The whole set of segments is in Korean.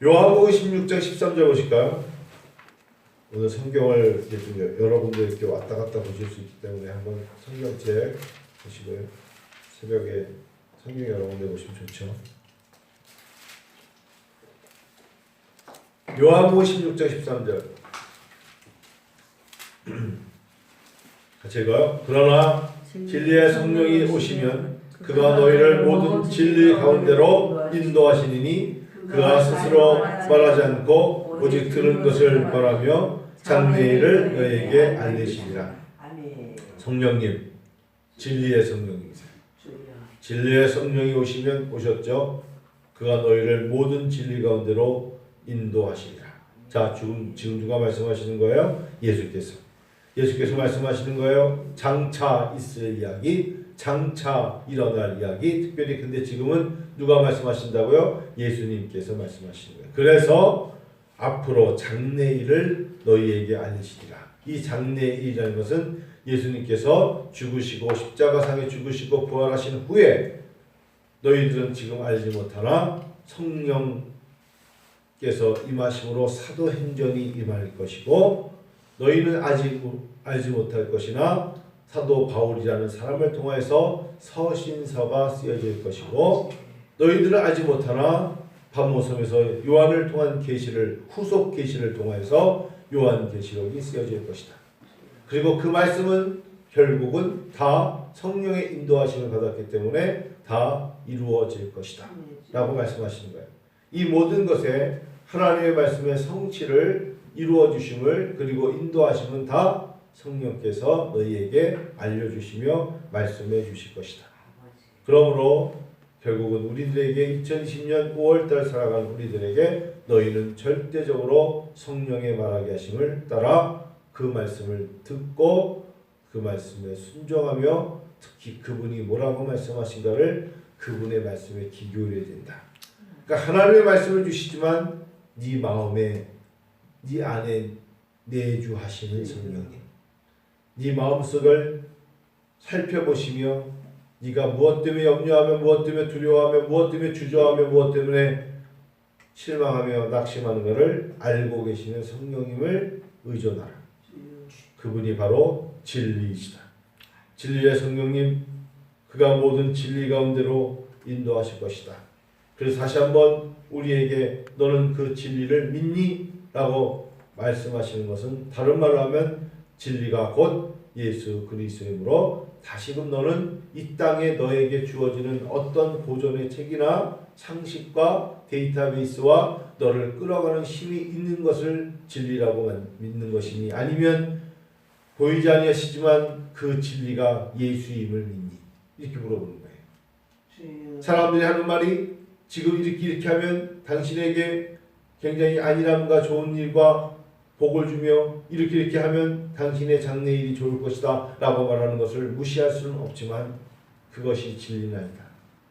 요한복음 16장 13절 보실까요? 오늘 성경을 이제 좀 여러분들 이렇게 왔다 갔다 보실 수 있기 때문에 한번 성경책 보시고요. 새벽에 성경 여러 군데 보시면 좋죠. 요한복음 16장 13절 같이 읽어요. 그러나 진리의 성령이 오시면 그가 너희를 모든 진리 가운데로 인도하시니니 그가 스스로 말하지 않고 오직 들은 것을 말하며 장래일을 너희에게 알리시리라. 성령님, 진리의 성령이세요. 진리의 성령이 오시면 오셨죠. 그가 너희를 모든 진리 가운데로 인도하시리라. 자, 지금 누가 말씀하시는 거예요? 예수께서 말씀하시는 거예요. 장차 있을 이야기, 장차 일어날 이야기. 특별히 근데 지금은 누가 말씀하신다고요? 예수님께서 말씀하시는 거예요. 그래서 앞으로 장래일을 너희에게 알리시리라. 이 장래일이라는 것은 예수님께서 죽으시고 십자가상에 죽으시고 부활하신 후에 너희들은 지금 알지 못하나 성령께서 임하심으로 사도행전이 임할 것이고 너희는 아직 알지 못할 것이나 사도 바울이라는 사람을 통해서 서신서가 쓰여질 것이고 너희들은 알지 못하나 반모섬에서 요한을 통한 계시를 후속 계시를 통해서 요한계시록이 쓰여질 것이다. 그리고 그 말씀은 결국은 다 성령의 인도하심을 받았기 때문에 다 이루어질 것이다 라고 말씀하시는 거예요. 이 모든 것에 하나님의 말씀의 성취를 이루어 주심을 그리고 인도하심은 다 성령께서 너희에게 알려주시며 말씀해 주실 것이다. 그러므로 결국은 우리들에게 2020년 5월달 살아가는 우리들에게 너희는 절대적으로 성령의 말하게 하심을 따라 그 말씀을 듣고 그 말씀에 순종하며 특히 그분이 뭐라고 말씀하신가를 그분의 말씀에 귀 기울여야 된다. 그러니까 하나님의 말씀을 주시지만 네 마음에 네 안에 내주하시는 성령님, 네 마음속을 살펴보시며 네가 무엇 때문에 염려하며 무엇 때문에 두려워하며 무엇 때문에 주저하며 무엇 때문에 실망하며 낙심하는 것을 알고 계시는 성령님을 의존하라. 그분이 바로 진리이시다. 진리의 성령님, 그가 모든 진리 가운데로 인도하실 것이다. 그래서 다시 한번 우리에게 너는 그 진리를 믿니? 라고 말씀하시는 것은 다른 말로 하면 진리가 곧 예수 그리스도이므로 다시금 너는 이 땅에 너에게 주어지는 어떤 고전의 책이나 상식과 데이터베이스와 너를 끌어가는 힘이 있는 것을 진리라고 믿는 것이니 아니면 보이지 아니하시지만 그 진리가 예수임을 믿니? 이렇게 물어보는 거예요. 사람들이 하는 말이 지금 이렇게 하면 당신에게 굉장히 안일함과 좋은 일과 복을 주며 이렇게 하면 당신의 장래일이 좋을 것이다 라고 말하는 것을 무시할 수는 없지만 그것이 진리는 아니다.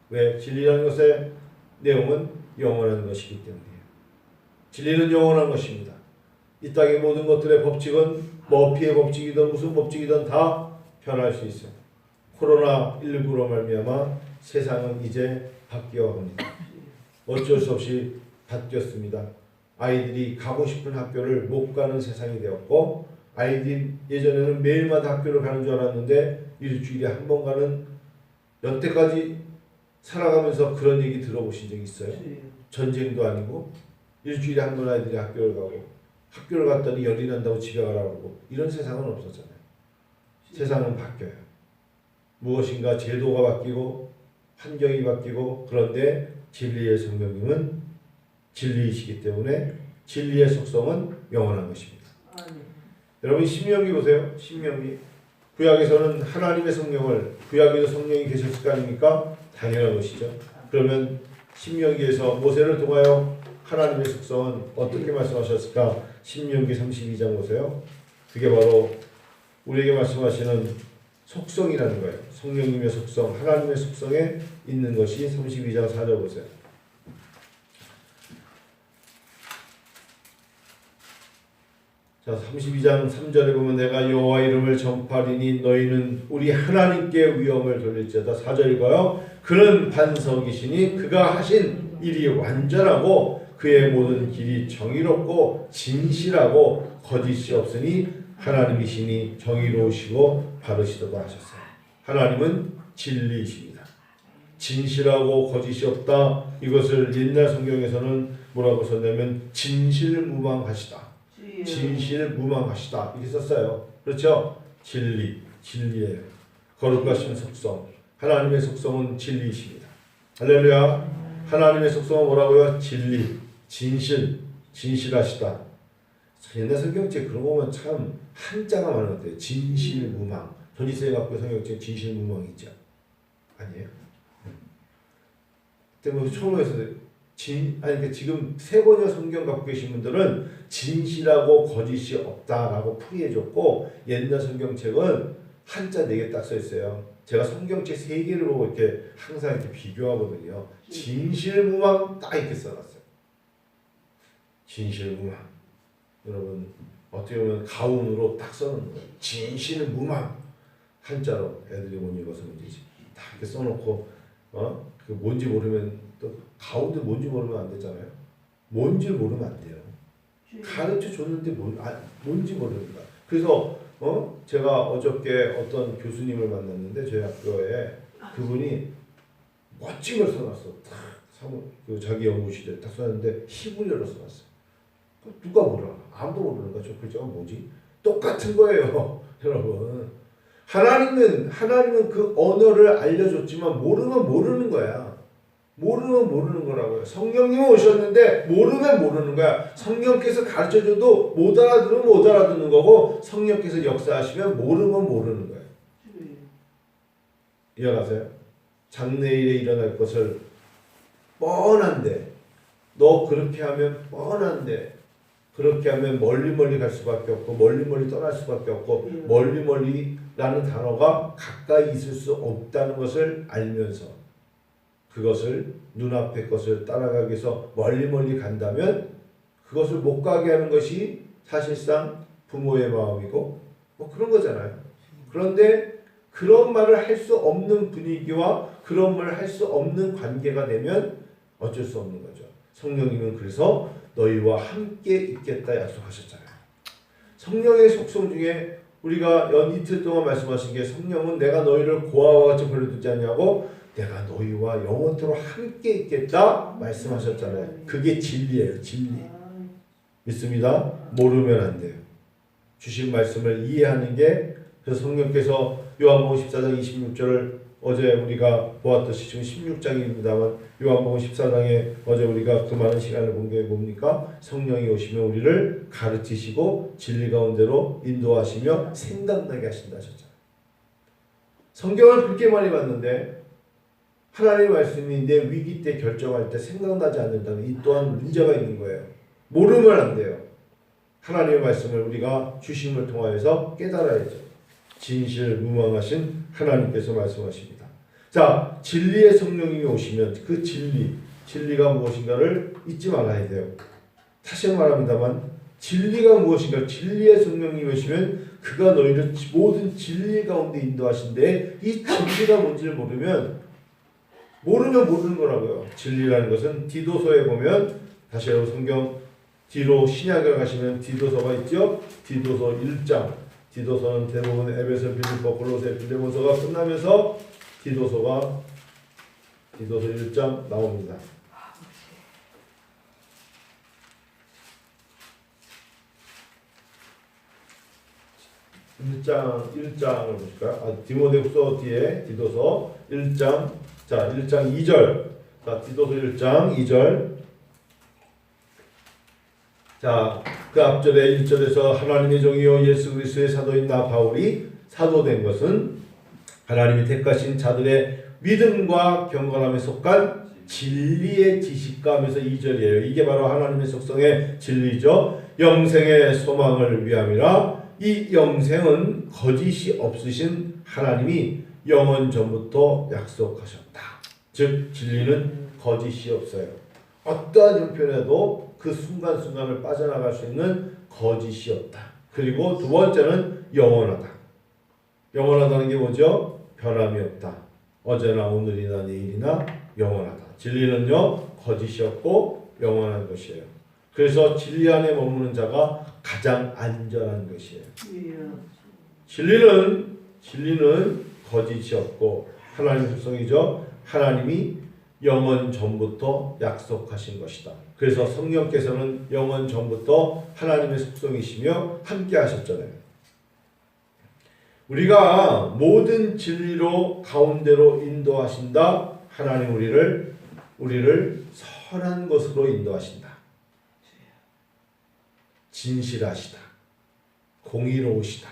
왜? 진리라는 것의 내용은 영원한 것이기 때문이에요. 진리는 영원한 것입니다. 이 땅의 모든 것들의 법칙은 머피의 법칙이든 무슨 법칙이든 다 변할 수 있어요. 코로나19로 말미암아 세상은 이제 바뀌어 갑니다. 어쩔 수 없이 바뀌었습니다. 아이들이 가고 싶은 학교를 못 가는 세상이 되었고 아이들이 예전에는 매일마다 학교를 가는 줄 알았는데 일주일에 한 번 가는 여태까지 살아가면서 그런 얘기 들어보신 적 있어요? 전쟁도 아니고 일주일에 한 번 아이들이 학교를 가고 학교를 갔더니 열이 난다고 집에 가라고 그러고 이런 세상은 없었잖아요. 세상은 바뀌어요. 무엇인가 제도가 바뀌고 환경이 바뀌고 그런데 진리의 성령님은 진리이시기 때문에 진리의 속성은 영원한 것입니다. 여러분 신명기 보세요. 신명기 구약에서는 하나님의 성령을 구약에도 성령이 계셨을 거 아닙니까? 당연한 것이죠. 그러면 신명기에서 모세를 통하여 하나님의 속성은 어떻게 말씀하셨을까? 신명기 32장 보세요. 그게 바로 우리에게 말씀하시는 속성이라는 거예요. 성령님의 속성, 하나님의 속성에 있는 것이 32장 4절 보세요. 자, 32장 3절에 보면 내가 여호와 이름을 전파하리니 너희는 우리 하나님께 위엄을 돌릴지어다. 4절이고요. 그는 반석이시니 그가 하신 일이 완전하고 그의 모든 길이 정의롭고 진실하고 거짓이 없으니 하나님이시니 정의로우시고 바르시도다 하셨어요. 하나님은 진리이십니다. 진실하고 거짓이 없다. 이것을 옛날 성경에서는 뭐라고 썼냐면 진실무망하시다. 진실무망하시다 이렇게 썼어요. 그렇죠? 진리예요. 거룩하신 속성. 하나님의 속성은 진리이십니다. 할렐루야. 하나님의 속성은 뭐라고요? 진리, 진실하시다. 옛날 성경책 그런 거 보면 참 한자가 많은 것 같아요. 진실무망. 전지서에 갖고 성경책 진실무망이 있죠. 아니에요? 때문에 처음에서 그러니까 지금 세 번역 성경 갖고 계신 분들은 진실하고 거짓이 없다라고 풀이해줬고, 옛날 성경책은 한자 4개 딱 써 있어요. 제가 성경책 3개를 보고 이렇게 항상 이렇게 비교하거든요. 진실무망 딱 이렇게 써놨어요. 진실무망. 여러분 어떻게 보면 가운으로 딱 써놓은 거예요. 진실무망. 한자로 애들이 못 읽어서 문제지. 딱 이렇게 써놓고 그 뭔지 모르면 또 가운데 뭔지 모르면 안 되잖아요. 뭔지 모르면 안 돼요. 가르쳐 줬는데 뭔지 모르니까. 그래서 제가 어저께 어떤 교수님을 만났는데 저희 학교에 그분이 멋진 걸 써놨어. 그 자기 연구실에 딱 써놨는데 히브리어로 써놨어. 누가 몰라? 아무도 모르는 거야. 저 글자가 뭐지? 똑같은 거예요, 여러분. 하나님은 그 언어를 알려줬지만 모르면 모르는 거야. 모르면 모르는 거라고요. 성령님은 오셨는데 모르면 모르는 거야. 성령께서 가르쳐줘도 못 알아들으면 못 알아듣는 거고, 성령께서 역사하시면 모르면 모르는 거예요. 이해가세요? 장래일에 일어날 것을 뻔한데, 너 그렇게 하면 뻔한데, 그렇게 하면 멀리 갈 수밖에 없고 멀리 떠날 수밖에 없고, 멀리라는 단어가 가까이 있을 수 없다는 것을 알면서 그것을 눈앞의 것을 따라가기 위해서 멀리 간다면 그것을 못 가게 하는 것이 사실상 부모의 마음이고 뭐 그런 거잖아요. 그런데 그런 말을 할 수 없는 분위기와 그런 말을 할 수 없는 관계가 되면 어쩔 수 없는 거죠. 성령님은 그래서 너희와 함께 있겠다 약속하셨잖아요. 성령의 속성 중에 우리가 이틀 동안 말씀하신 게, 성령은 내가 너희를 고아와 같이 버려두지 않냐고, 내가 너희와 영원토록 함께 있겠다 말씀하셨잖아요. 그게 진리예요. 진리. 믿습니다. 모르면 안 돼요. 주신 말씀을 이해하는 게, 그래서 성령께서 요한복음 14장 26절을 어제 우리가 보았듯이 지금 16장입니다만 요한복음 14장에 어제 우리가 그 많은 시간을 본 게 뭡니까? 성령이 오시면 우리를 가르치시고 진리 가운데로 인도하시며 생각나게 하신다 하셨잖아요. 성경을 그렇게 많이 봤는데 하나님의 말씀이 내 위기 때 결정할 때 생각나지 않는다면 이 또한 문제가 있는 거예요. 모르면 안 돼요. 하나님의 말씀을 우리가 주심을 통하여서 깨달아야죠. 진실무망하신 하나님께서 말씀하십니다. 자, 진리의 성령님이 오시면 그 진리가 무엇인가를 잊지 말아야 돼요. 다시 말합니다만 진리가 무엇인가, 진리의 성령님이 오시면 그가 너희를 모든 진리 가운데 인도하신데, 이 진리가 뭔지를 모르면 모르는 거라고요. 진리라는 것은 디도서에 보면, 다시 여러분 성경 뒤로 신약을 가시면 디도서가 있죠. 디도서 1장. 디도서는 대부분 에베소, 빌립보, 골로새, 빌레몬서가 끝나면서 디도서 1장 나옵니다. 1장을 보실까요? 디모데후서 뒤에 디도서 1장. 자, 1장 2절. 자, 디도서 1장 2절. 자, 그 앞절에 1절에서 하나님의 종이요 예수 그리스도의 사도인 나 바울이 사도된 것은 하나님이 택하신 자들의 믿음과 경건함에 속한 진리의 지식과 하면서 2절이에요. 이게 바로 하나님의 속성의 진리죠. 영생의 소망을 위함이라. 이 영생은 거짓이 없으신 하나님이 영원 전부터 약속하셨다. 즉 진리는 거짓이 없어요. 어떠한 형편에도 그 순간순간을 빠져나갈 수 있는 거짓이 없다. 그리고 두 번째는 영원하다. 영원하다는 게 뭐죠? 변함이 없다. 어제나 오늘이나 내일이나 영원하다. 진리는요 거짓이 없고 영원한 것이에요. 그래서 진리 안에 머무는 자가 가장 안전한 것이에요. 진리는 거짓이 없고 하나님의 속성이죠. 하나님이 영원 전부터 약속하신 것이다. 그래서 성령께서는 영원 전부터 하나님의 속성이시며 함께 하셨잖아요. 우리가 모든 진리로 가운데로 인도하신다. 하나님 우리를 선한 것으로 인도하신다. 진실하시다. 공의로우시다.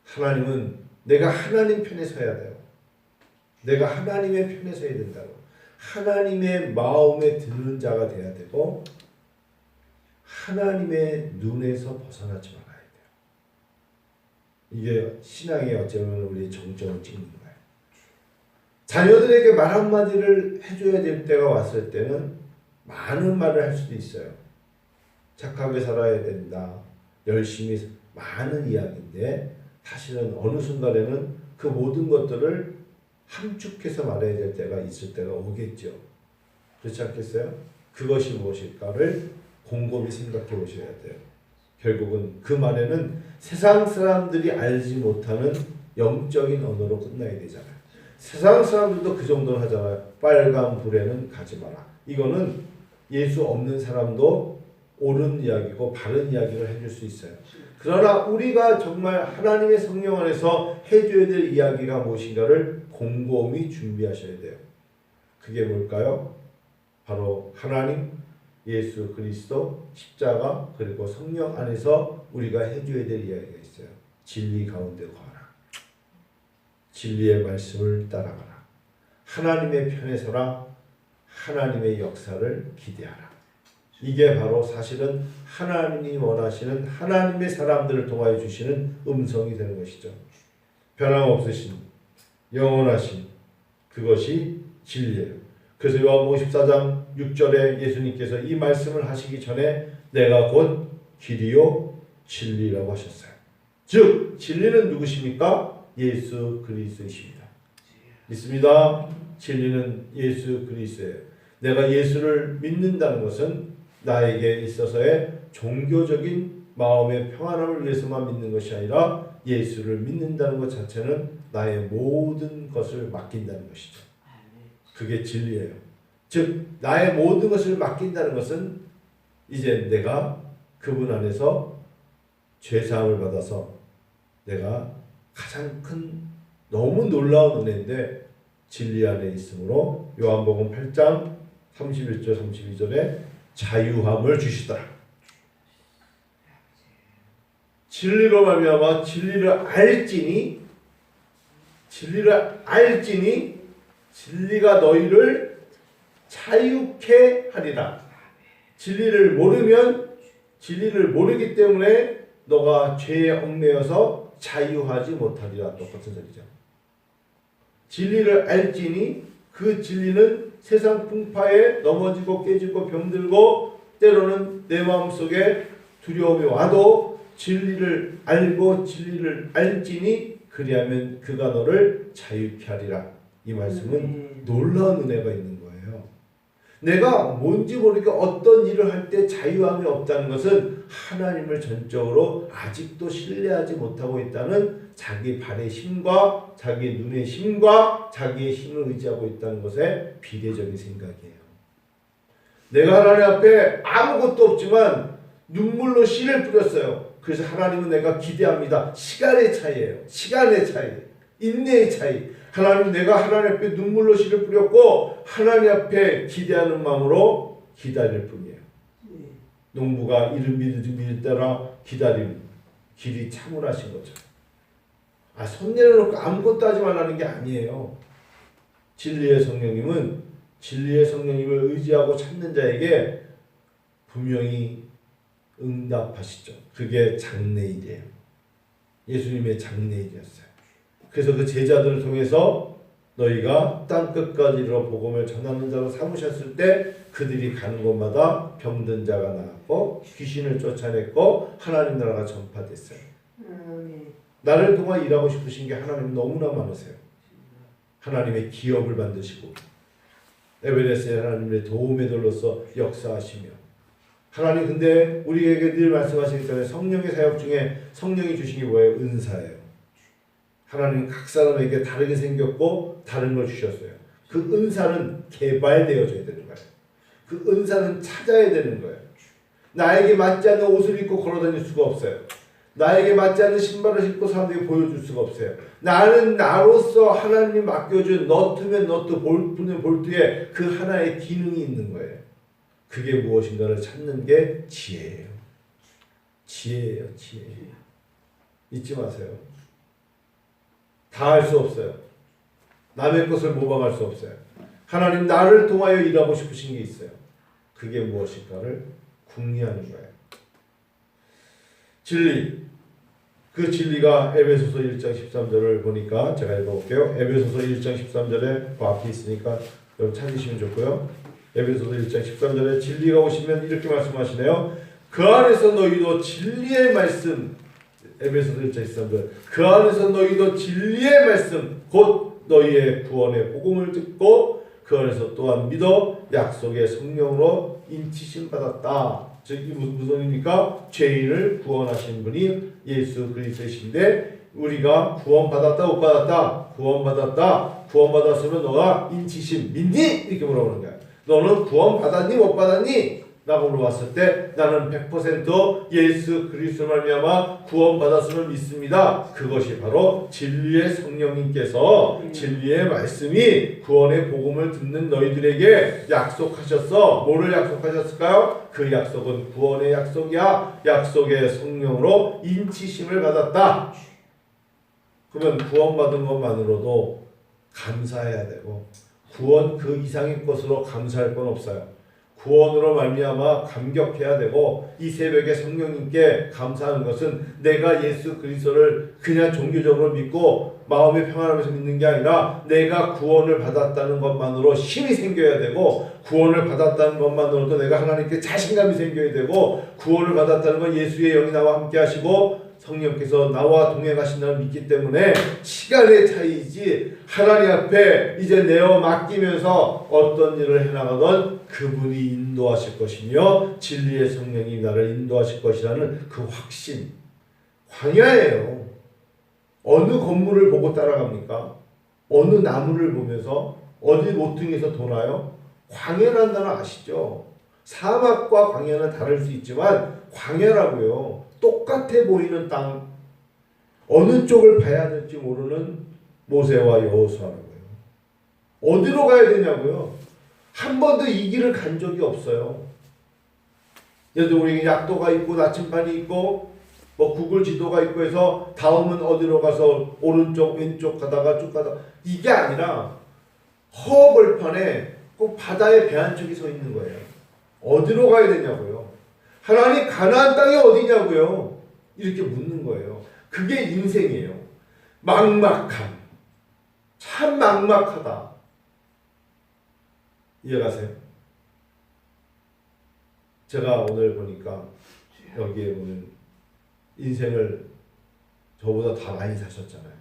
하나님은 내가 하나님 편에 서야 돼요. 내가 하나님의 편에 서야 된다고. 하나님의 마음에 드는 자가 돼야 되고 하나님의 눈에서 벗어나지 말아야 돼요. 이게 신앙의 어쩌면 우리의 정점을 찍는 거예요. 자녀들에게 말 한마디를 해줘야 될 때가 왔을 때는 많은 말을 할 수도 있어요. 착하게 살아야 된다. 열심히 많은 이야기인데 사실은 어느 순간에는 그 모든 것들을 함축해서 말해야 될 때가 있을 때가 오겠죠. 그렇지 않겠어요? 그것이 무엇일까를 곰곰이 생각해 보셔야 돼요. 결국은 그 말에는 세상 사람들이 알지 못하는 영적인 언어로 끝나야 되잖아요. 세상 사람들도 그 정도는 하잖아요. 빨간 불에는 가지 마라. 이거는 예수 없는 사람도 옳은 이야기고 바른 이야기를 해줄 수 있어요. 그러나 우리가 정말 하나님의 성령 안에서 해줘야 될 이야기가 무엇인가를 곰곰이 준비하셔야 돼요. 그게 뭘까요? 바로 하나님, 예수 그리스도, 십자가 그리고 성령 안에서 우리가 해줘야 될 이야기가 있어요. 진리 가운데 거하라. 진리의 말씀을 따라가라. 하나님의 편에 서라. 하나님의 역사를 기대하라. 이게 바로 사실은 하나님이 원하시는 하나님의 사람들을 통하여 주시는 음성이 되는 것이죠. 변함없으신 영원하신 그것이 진리예요. 그래서 요한복음 14장 6절에 예수님께서 이 말씀을 하시기 전에 내가 곧 길이요 진리라고 하셨어요. 즉 진리는 누구십니까? 예수 그리스도이십니다. 믿습니다. 진리는 예수 그리스도예요. 내가 예수를 믿는다는 것은 나에게 있어서의 종교적인 마음의 평안함을 위해서만 믿는 것이 아니라 예수를 믿는다는 것 자체는 나의 모든 것을 맡긴다는 것이죠. 그게 진리예요. 즉 나의 모든 것을 맡긴다는 것은 이제 내가 그분 안에서 죄사함을 받아서 내가 가장 큰 너무 놀라운 은혜인데 진리 안에 있으므로 요한복음 8장 31절 32절에 자유함을 주시더라. 진리로 말미암아 진리를 알지니 진리가 너희를 자유케 하리라. 진리를 모르기 때문에 너가 죄에 얽매여서 자유하지 못하리라. 똑같은 소리죠. 진리를 알지니 그 진리는 세상 풍파에 넘어지고 깨지고 병들고 때로는 내 마음속에 두려움이 와도 진리를 알고 진리를 알지니 그리하면 그가 너를 자유케 하리라. 이 말씀은 놀라운 은혜가 있는 거예요. 내가 뭔지 모르게 어떤 일을 할 때 자유함이 없다는 것은 하나님을 전적으로 아직도 신뢰하지 못하고 있다는 자기 발의 힘과 자기 눈의 힘과 자기의 힘을 의지하고 있다는 것에 비례적인 생각이에요. 내가 하나님 앞에 아무것도 없지만 눈물로 씨를 뿌렸어요. 그래서 하나님은 내가 기대합니다. 시간의 차이예요. 시간의 차이, 인내의 차이. 하나님 내가 하나님 앞에 눈물로 씨를 뿌렸고 하나님 앞에 기대하는 마음으로 기다릴 뿐이에요. 농부가 이른 비를 따라 기다림 길이 참으라신 거죠. 손 내려놓고 아무것도 하지 말라는 게 아니에요. 진리의 성령님은 진리의 성령님을 의지하고 찾는 자에게 분명히 응답하시죠. 그게 장래일이에요. 예수님의 장래일이었어요. 그래서 그 제자들을 통해서 너희가 땅끝까지 이르러 복음을 전하는 자로 삼으셨을 때 그들이 가는 곳마다 병든 자가 나았고 귀신을 쫓아냈고 하나님 나라가 전파됐어요. 나를 통해 일하고 싶으신 게 하나님 너무나 많으세요. 하나님의 기업을 만드시고 에베레스의 하나님의 도움의 돌로서 역사하시며 하나님 근데 우리에게 늘 말씀하시기 때문에 성령의 사역 중에 성령이 주신 게 뭐예요? 은사예요. 하나님 각 사람에게 다르게 생겼고 다른 걸 주셨어요. 그 은사는 개발되어져야 되는 거예요. 그 은사는 찾아야 되는 거예요. 나에게 맞지 않는 옷을 입고 걸어다닐 수가 없어요. 나에게 맞지 않는 신발을 신고 사람들에게 보여줄 수가 없어요. 나는 나로서 하나님 맡겨준 너트면 너트, 볼트면 볼트에 그 하나의 기능이 있는 거예요. 그게 무엇인가를 찾는 게 지혜예요. 지혜예요. 지혜. 잊지 마세요. 다 할 수 없어요. 남의 것을 모방할 수 없어요. 하나님 나를 통하여 일하고 싶으신 게 있어요. 그게 무엇인가를 궁리하는 거예요. 진리. 그 진리가 에베소서 1장 13절을 보니까 제가 읽어볼게요. 에베소서 1장 13절에 그 앞에 있으니까 여러분 찾으시면 좋고요. 에베소서 1장 13절에 진리가 오시면 이렇게 말씀하시네요. 그 안에서 너희도 진리의 말씀, 에베소서 1장 13절, 그 안에서 너희도 진리의 말씀 곧 너희의 구원의 복음을 듣고 그 안에서 또한 믿어 약속의 성령으로 인치심 받았다. 즉 무슨 의미입니까? 죄인을 구원하신 분이 예수 그리스도이신데 우리가 구원받았다 못 받았다? 구원받았다. 구원받았으면 너가 인치심 믿니? 이렇게 물어보는 거야. 너는 구원받았니 못 받았니? 라고 물어봤을 때 나는 100% 예수 그리스도를 말미암아 구원받았음을 믿습니다. 그것이 바로 진리의 성령님께서 진리의 말씀이 구원의 복음을 듣는 너희들에게 약속하셨어. 뭐를 약속하셨을까요? 그 약속은 구원의 약속이야. 약속의 성령으로 인치심을 받았다. 그러면 구원받은 것만으로도 감사해야 되고 구원 그 이상의 것으로 감사할 건 없어요. 구원으로 말미암아 감격해야 되고 이 새벽에 성령님께 감사하는 것은 내가 예수 그리스도를 그냥 종교적으로 믿고 마음의 평안함에서 믿는 게 아니라 내가 구원을 받았다는 것만으로 힘이 생겨야 되고 구원을 받았다는 것만으로도 내가 하나님께 자신감이 생겨야 되고 구원을 받았다는 건 예수의 영이 나와 함께 하시고 성령께서 나와 동행하신다는 믿기 때문에 시간의 차이이지 하나님 앞에 이제 내어 맡기면서 어떤 일을 해나가건 그분이 인도하실 것이며 진리의 성령이 나를 인도하실 것이라는 그 확신. 광야예요. 어느 건물을 보고 따라갑니까? 어느 나무를 보면서 어디 모퉁이에서 도나요? 광야라는 단어 아시죠? 사막과 광야는 다를 수 있지만 광야라고요. 똑같아 보이는 땅, 어느 쪽을 봐야 될지 모르는 모세와 여호수아라고요. 어디로 가야 되냐고요. 한 번도 이 길을 간 적이 없어요. 예를 들어 우리 약도가 있고 나침반이 있고 뭐 구글 지도가 있고 해서 다음은 어디로 가서 오른쪽 왼쪽 가다가 쭉 가다가 이게 아니라 허벌판에 꼭 바다의 배 한 척이 서 있는 거예요. 어디로 가야 되냐고요. 하나님 가나안 땅이 어디냐고요. 이렇게 묻는 거예요. 그게 인생이에요. 막막함. 참 막막하다. 이해가세요? 제가 오늘 보니까 여기에 보면 인생을 저보다 더 많이 사셨잖아요.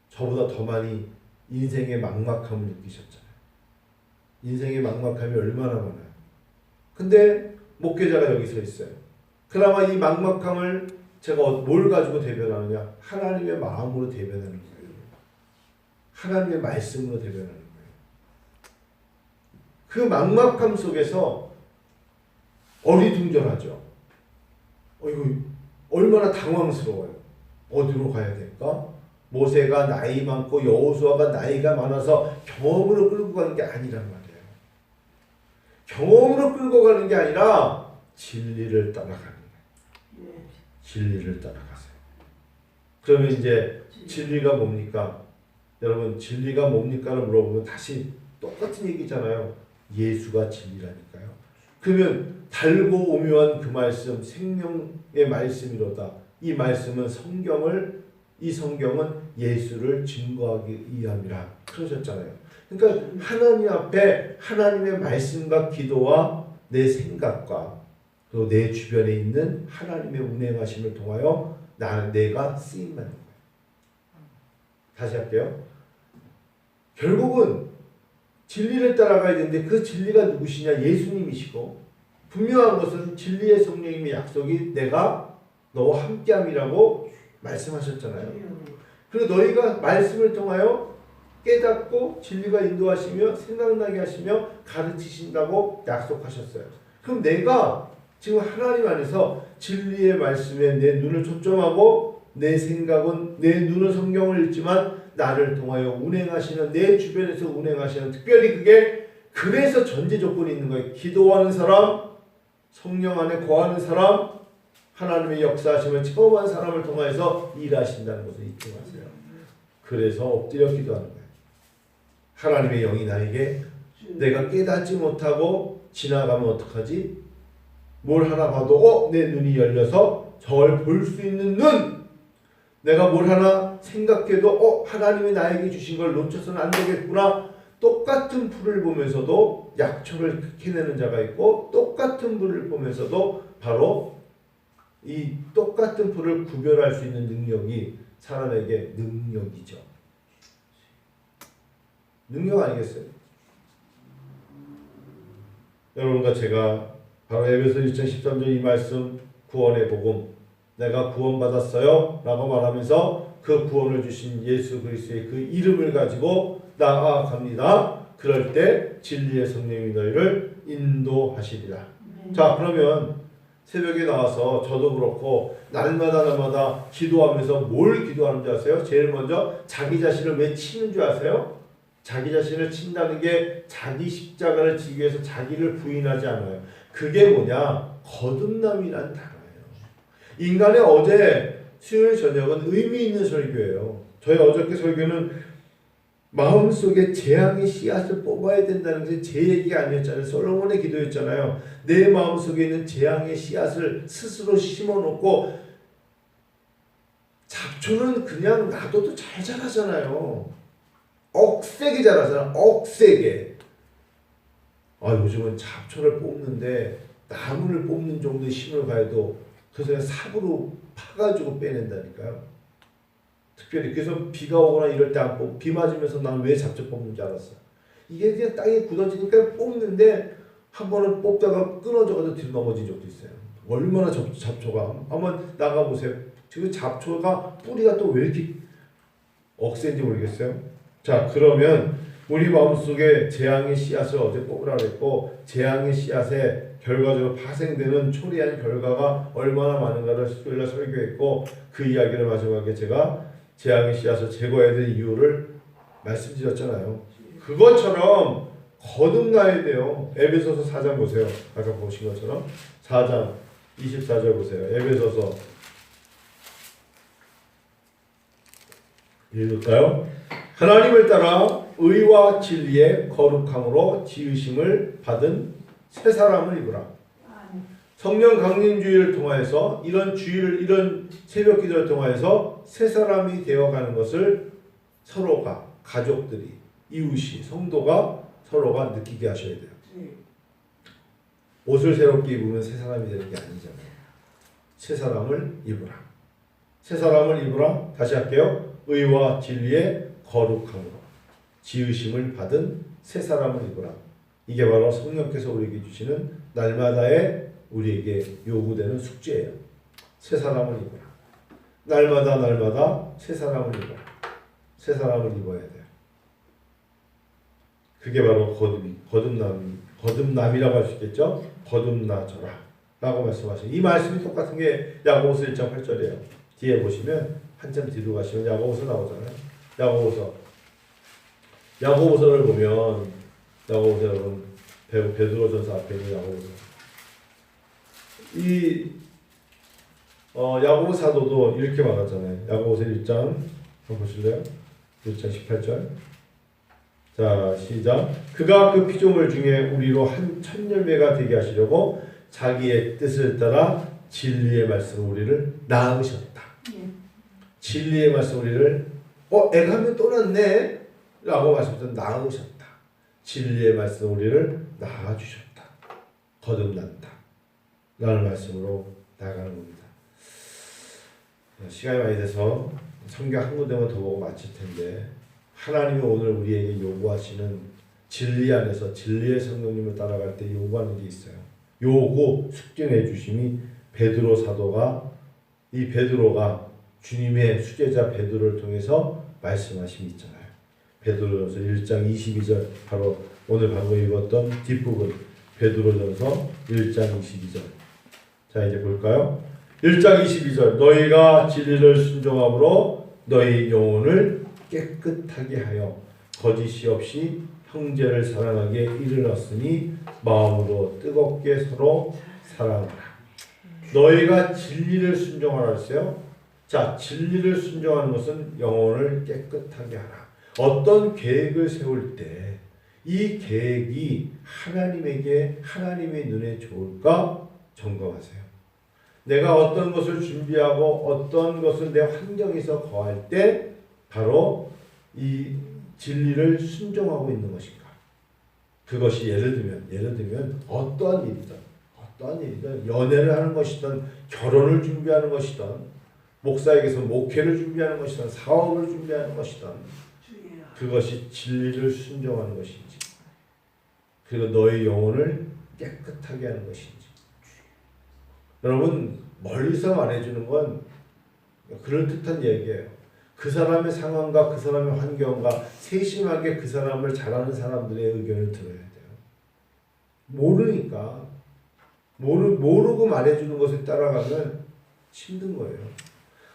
저보다 더 많이 인생의 막막함을 느끼셨잖아요. 인생의 막막함이 얼마나 많아요. 근데 목회자가 여기 서 있어요. 그나마 이 막막함을 제가 뭘 가지고 대변하느냐? 하나님의 마음으로 대변하는 거예요. 하나님의 말씀으로 대변하는 거예요. 그 막막함 속에서 어리둥절하죠. 이거 얼마나 당황스러워요. 어디로 가야 될까? 모세가 나이 많고 여호수아가 나이가 많아서 경험으로 끌고 가는 게 아니란 말이에요. 경험으로 끌고 가는 게 아니라 진리를 따라가는 거예요. 진리를 따라가세요. 그러면 이제 진리가 뭡니까? 여러분 진리가 뭡니까를 물어보면 다시 똑같은 얘기잖아요. 예수가 진리라니까요. 그러면 달고 오묘한 그 말씀 생명의 말씀이로다. 이 말씀은 이 성경은 예수를 증거하기 위함이라 그러셨잖아요. 그러니까 하나님 앞에 하나님의 말씀과 기도와 내 생각과 그리고 내 주변에 있는 하나님의 운행하심을 통하여 내가 쓰임받는 거예요. 다시 할게요. 결국은 진리를 따라가야 되는데 그 진리가 누구시냐? 예수님이시고 분명한 것은 진리의 성령님의 약속이 내가 너와 함께함이라고 말씀하셨잖아요. 그리고 너희가 말씀을 통하여 깨닫고 진리가 인도하시며 생각나게 하시며 가르치신다고 약속하셨어요. 그럼 내가 지금 하나님 안에서 진리의 말씀에 내 눈을 초점하고 내 생각은 내 눈은 성경을 읽지만 나를 통하여 운행하시는 내 주변에서 운행하시는 특별히 그게 그래서 전제 조건이 있는 거예요. 기도하는 사람, 성령 안에 거하는 사람, 하나님의 역사하심을 체험한 사람을 통해서 일하신다는 것을 잊지 마세요. 그래서 엎드려 기도하는 거예요. 하나님의 영이 나에게 내가 깨닫지 못하고 지나가면 어떡하지? 뭘 하나 봐도 내 눈이 열려서 저걸 볼 수 있는 눈! 내가 뭘 하나 생각해도 하나님이 나에게 주신 걸 놓쳐서는 안 되겠구나. 똑같은 불을 보면서도 약초를 캐내는 자가 있고 똑같은 불을 보면서도 바로 이 똑같은 불을 구별할 수 있는 능력이 사람에게 능력이죠. 능력 아니겠어요? 여러분과 제가 바로 에베소 1:13절 이 말씀 구원의 복음 내가 구원받았어요 라고 말하면서 그 구원을 주신 예수 그리스도의 그 이름을 가지고 나아갑니다. 그럴 때 진리의 성령이 너희를 인도하시리라. 자, 그러면 새벽에 나와서 저도 그렇고 날마다 기도하면서 뭘 기도하는 줄 아세요? 제일 먼저 자기 자신을 왜 치는 줄 아세요? 자기 자신을 친다는 게 자기 십자가를 지기 위해서 자기를 부인하지 않아요. 그게 뭐냐? 거듭남이라는 단어예요. 인간의 어제 수요일 저녁은 의미 있는 설교예요. 저희 어저께 설교는 마음속에 재앙의 씨앗을 뽑아야 된다는 게 제 얘기가 아니었잖아요. 솔로몬의 기도였잖아요. 내 마음속에 있는 재앙의 씨앗을 스스로 심어놓고 잡초는 그냥 놔둬도 잘 자라잖아요. 억세게 자라잖아. 억세게. 요즘은 잡초를 뽑는데 나무를 뽑는 정도의 힘을 가해도 그래서 그냥 삽으로 파가지고 빼낸다니까요. 특별히 그래서 비가 오거나 이럴 때 안 뽑고 비 맞으면서 나는 왜 잡초 뽑는 줄 알았어. 이게 그냥 땅에 굳어지니까 뽑는데 한 번은 뽑다가 끊어져가지고 뒤로 넘어진 적도 있어요. 얼마나 잡초가 한번 나가보세요. 지금 잡초가 뿌리가 또 왜 이렇게 억센지 모르겠어요. 자, 그러면 우리 마음속에 재앙의 씨앗을 어제 뽑으라 그랬고 재앙의 씨앗에 결과적으로 파생되는 초래한 결과가 얼마나 많은가를 수요일날 설교했고 그 이야기를 마지막에 제가 재앙의 씨앗을 제거해야 될 이유를 말씀드렸잖아요. 그것처럼 거듭나야 돼요. 에베소서 4장 보세요. 아까 보신 것처럼 4장 24절 보세요. 에베소서 읽을까요? 하나님을 따라 의와 진리의 거룩함으로 지으심을 받은 새 사람을 입으라. 성령 강림주의를 통하여서 이런 새벽 기도를 통하여서 새 사람이 되어가는 것을 서로가 가족들이 이웃이 성도가 서로가 느끼게 하셔야 돼요. 옷을 새롭게 입으면 새 사람이 되는 게 아니잖아요. 새 사람을 입으라. 새 사람을 입으라. 다시 할게요. 의와 진리의 거룩함으로 지으심을 받은 새 사람을 입으라. 이게 바로 성령께서 우리에게 주시는 날마다의 우리에게 요구되는 숙제예요. 새 사람을 입어라. 날마다 새 사람을 입어라. 새 사람을 입어야 돼요. 그게 바로 거듭남이라고 할 수 있겠죠. 거듭나져라 라고 말씀하셔요. 이 말씀이 똑같은 게 야고보서 1:8절이에요. 뒤에 보시면 한참 뒤로 가시면 야고보서 나오잖아요. 야고보서를 보면 야고보서 여러분 베드로전서 앞에 있는 야고보서 야고보 사도도 이렇게 말하잖아요. 야고보서 1장 한번 보실래요? 1장 18절. 자, 시작. 그가 그 피조물 중에 우리로 한 천열매가 되게 하시려고 자기의 뜻을 따라 진리의 말씀 우리를 낳으셨다. 진리의 말씀 우리를 애가 하면 또 낳네 라고 말씀하셨다. 낳으셨다. 진리의 말씀 우리를 낳아주셨다. 거듭난다 라는 말씀으로 나가는 겁니다. 시간이 많이 돼서 성경 한 군데만 더 보고 마칠 텐데 하나님이 오늘 우리에게 요구하시는 진리 안에서 진리의 성령님을 따라갈 때 요구하는 게 있어요. 요구 숙증해 주심이 베드로 사도가 이 베드로가 주님의 수제자 베드로를 통해서 말씀하심이 있잖아요. 베드로전서 1장 22절 바로 오늘 방금 읽었던 뒷부분 베드로전서 1장 22절. 자 이제 볼까요? 1장 22절 너희가 진리를 순종함으로 너희 영혼을 깨끗하게 하여 거짓이 없이 형제를 사랑하게 이르렀으니 마음으로 뜨겁게 서로 사랑하라. 너희가 진리를 순종하라 했어요. 자, 진리를 순종하는 것은 영혼을 깨끗하게 하라. 어떤 계획을 세울 때 이 계획이 하나님에게 하나님의 눈에 좋을까 점검하세요. 내가 어떤 것을 준비하고 어떤 것을 내 환경에서 거할 때 바로 이 진리를 순종하고 있는 것인가. 그것이 예를 들면 어떠한 일이든 연애를 하는 것이든 결혼을 준비하는 것이든 목사에게서 목회를 준비하는 것이든 사업을 준비하는 것이든 그것이 진리를 순종하는 것인지 그리고 너의 영혼을 깨끗하게 하는 것인지. 여러분 멀리서 말해주는 건 그럴듯한 얘기예요. 그 사람의 상황과 그 사람의 환경과 세심하게 그 사람을 잘 아는 사람들의 의견을 들어야 돼요. 모르니까 모르고 말해주는 것을 따라가면 힘든 거예요.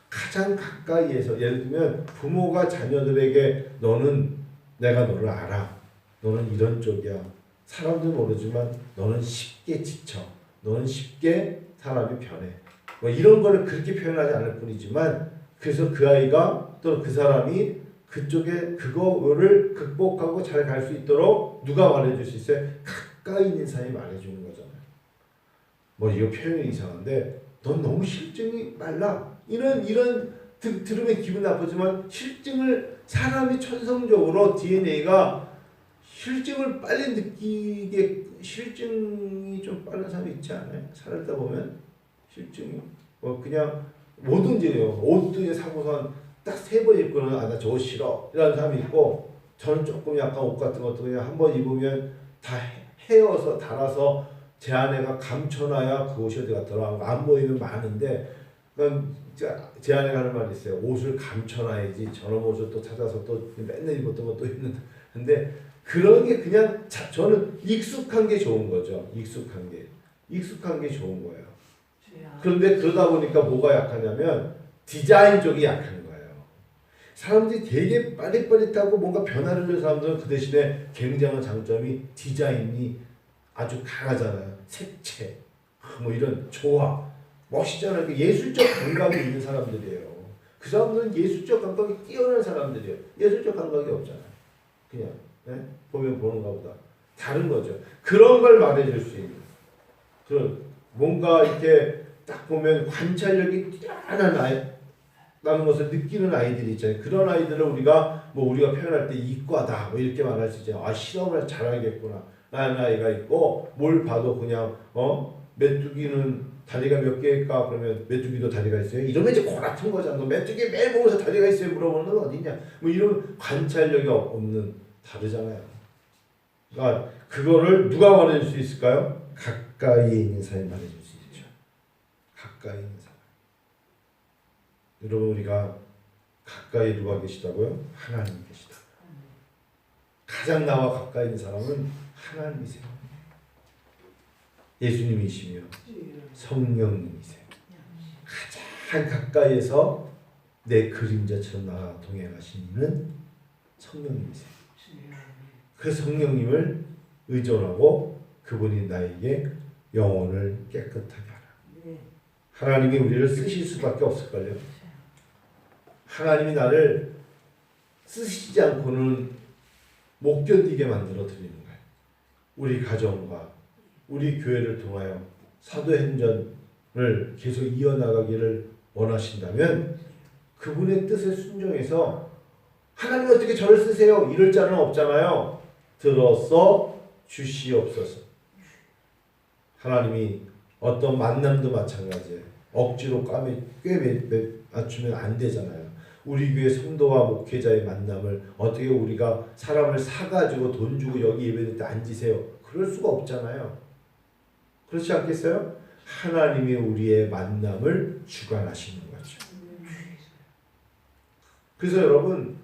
가장 가까이에서 예를 들면 부모가 자녀들에게 너는 내가 너를 알아. 너는 이런 쪽이야. 사람들 모르지만 너는 쉽게 지쳐. 너는 쉽게 사람이 변해. 뭐 이런 거를 그렇게 표현하지 않을 뿐이지만 그래서 그 아이가 또 그 사람이 그쪽에 그거를 극복하고 잘 갈 수 있도록 누가 말해줄 수 있어요? 가까이 있는 사람이 말해주는 거잖아요. 뭐 이거 표현이 이상한데 넌 너무 실증이 말라. 이런 들으면 기분 나쁘지만 실증을 사람이 천성적으로 DNA가 실증을 빨리 느끼게 실증이 좀 빠른 사람이 있지 않아요? 살다 보면 실증이 뭐 그냥 뭐든지요. 옷도 사고선 딱 3번 입고는 나 저거 싫어 이런 사람이 있고 저는 조금 약간 옷 같은 것도 그냥 한번 입으면 다 헤어서 달아서 제 아내가 감춰놔야 그 옷이 어디 갔더라. 안 보이면 많은데 제 아내가 하는 말이 있어요. 옷을 감춰놔야지 저런 옷을 또 찾아서 또 맨날 입었던 것도 있는데 근데 그런 게 그냥 저는 익숙한 게 좋은 거죠. 익숙한 게 좋은 거예요. 그런데 그러다 보니까 뭐가 약하냐면 디자인 쪽이 약한 거예요. 사람들이 되게 빠릿빠릿하고 뭔가 변화를 주는 사람들은 그 대신에 굉장한 장점이 디자인이 아주 강하잖아요. 색채, 뭐 이런 조화, 멋있잖아요. 예술적 감각이 있는 사람들이에요. 그 사람들은 예술적 감각이 뛰어난 사람들이에요. 예술적 감각이 없잖아요. 그냥 보면 보는가 보다. 다른 거죠. 그런 걸 말해줄 수 있는 그런 뭔가 이렇게 딱 보면 관찰력이 뛰어난 아이라는 것을 느끼는 아이들이 있잖아요. 그런 아이들을 우리가 표현할 때 이과다 뭐 이렇게 말할 수 있잖아요. 아 실험을 잘하겠구나 라는 아이가 있고 뭘 봐도 그냥 메뚜기는 다리가 몇 개일까 그러면 메뚜기도 다리가 있어요. 이러면 이제 코 같은 거잖아. 메뚜기 매일 보면서 다리가 있어요 물어보는 건 어디냐. 뭐 이런 관찰력이 없는 다르잖아요. 그러니까 그거를 누가 말해줄 수 있을까요? 가까이 있는 사람이 말해줄 수 있죠. 가까이 있는 사람. 여러분 우리가 가까이 누가 계시다고요? 하나님 계시다. 가장 나와 가까이 있는 사람은 하나님이세요. 예수님이시며 성령님이세요. 가장 가까이에서 내 그림자처럼 나와 동행하신 이는 성령님이세요. 그 성령님을 의존하고 그분이 나에게 영혼을 깨끗하게 하라. 하나님이 우리를 쓰실 수밖에 없을걸요. 하나님이 나를 쓰시지 않고는 못 견디게 만들어 드리는 거예요. 우리 가정과 우리 교회를 통하여 사도행전을 계속 이어나가기를 원하신다면 그분의 뜻에 순종해서 하나님 어떻게 저를 쓰세요? 이럴 자는 없잖아요. 들어서 주시옵소서. 하나님이 어떤 만남도 마찬가지예요. 억지로 꽤 맞추면 안 되잖아요. 우리 교회 성도와 목회자의 만남을 어떻게 우리가 사람을 사가지고 돈 주고 여기 예배드릴 때 앉으세요. 그럴 수가 없잖아요. 그렇지 않겠어요? 하나님이 우리의 만남을 주관하시는 거죠. 그래서 여러분,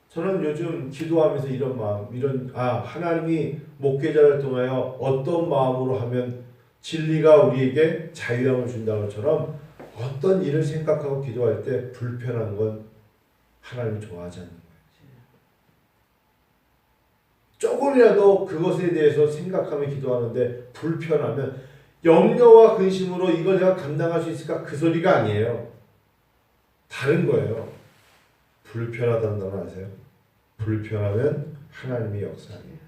저는 요즘 기도하면서 이런 마음, 하나님이 목회자를 통하여 어떤 마음으로 하면 진리가 우리에게 자유함을 준다는 것처럼 어떤 일을 생각하고 기도할 때 불편한 건 하나님이 좋아하지 않는 거예요. 조금이라도 그것에 대해서 생각하며 기도하는데 불편하면 염려와 근심으로 이걸 내가 감당할 수 있을까? 그 소리가 아니에요. 다른 거예요. 불편하다는 단어 아세요? 불편하면 하나님의 역사예요.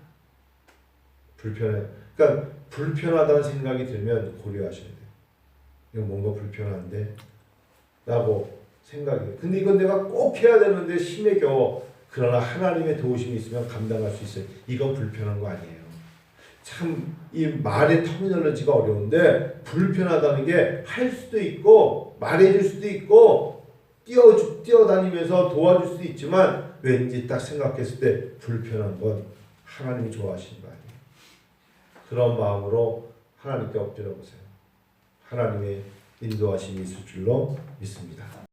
불편해. 그러니까 불편하다는 생각이 들면 고려하셔야 돼요. 이거 뭔가 불편한데? 라고 생각해요. 근데 이건 내가 꼭 해야 되는데 힘에 겨워. 그러나 하나님의 도우심이 있으면 감당할 수 있어요. 이건 불편한 거 아니에요. 참 이 말의 터미널로지가 어려운데 불편하다는 게 할 수도 있고 말해줄 수도 있고 뛰어다니면서 도와줄 수도 있지만 왠지 딱 생각했을 때 불편한 건 하나님이 좋아하시는 거 아니에요. 그런 마음으로 하나님께 엎드려 보세요. 하나님의 인도하심이 있을 줄로 믿습니다.